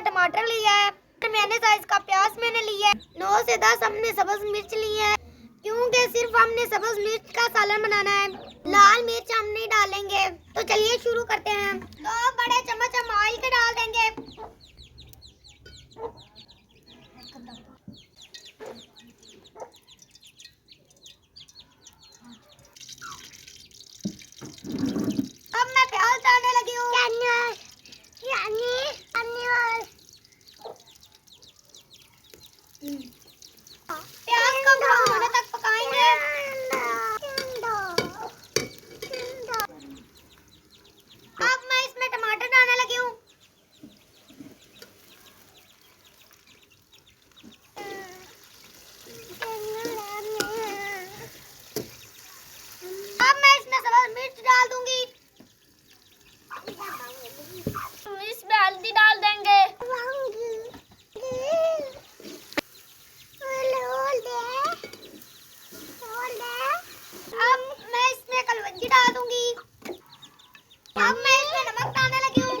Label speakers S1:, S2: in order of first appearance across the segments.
S1: टमाटर लिया है, मैंने साइज का प्याज मैंने लिया है, 9 से 10 हमने सब्ज मिर्च ली है, क्योंकि सिर्फ हमने सब्ज मिर्च का सालन बनाना है, लाल मिर्च हम नहीं डालेंगे। तो चलिए शुरू करते हैं। 2 बड़े चम्मच हम ऑयल के डाल देंगे। अब मैं प्याज डालने लगी हूँ। प्याज को ब्राउन होने तक पकाएंगे। अब मैं इसमें टमाटर डालने लगी हूँ। अब मैं इसमें सब्ज मिर्च डाल दूंगी। इसमें हल्दी डाल देंगे। अब मैं इसमें कलौंजी डाल दूंगी। अब मैं इसमें नमक डालने लगी हूँ।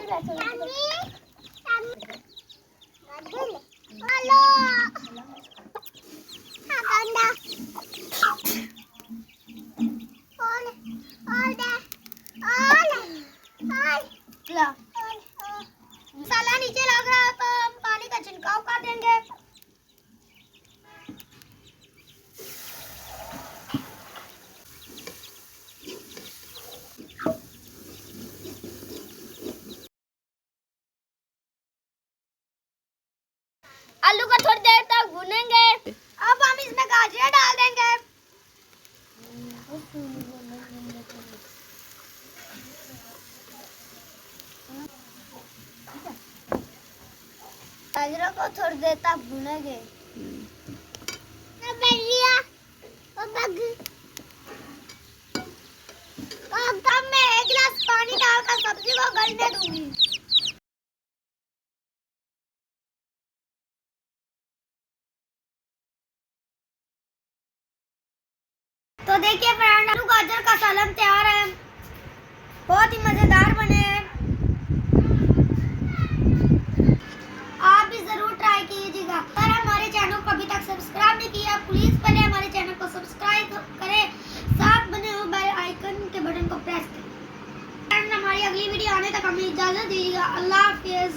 S1: मसाला नीचे लग रहा है तो हम पानी का छिड़काव कर देंगे। आलू को थोड़ी देर तक भूनेंगे। अब हम इसमें गाजर डाल देंगे। गाजरों को थोड़ी देर तक भूनेंगे। अब मैं 1 गिलास पानी डालकर सब्जी को गलने दूंगी। तो देखिए फ्रेंड, आलू गाजर का सालन तैयार है। बहुत ही मजेदार बने हैं। आप भी जरूर ट्राई कीजिएगा। अगर हमारे चैनल को अभी तक सब्सक्राइब नहीं किया, प्लीज पहले हमारे चैनल को सब्सक्राइब करें, साथ बने हुए बेल आइकन के बटन को प्रेस करें। हमारी अगली वीडियो आने तक हमें इजाजत दीजिएगा। अल्लाह हाफिज।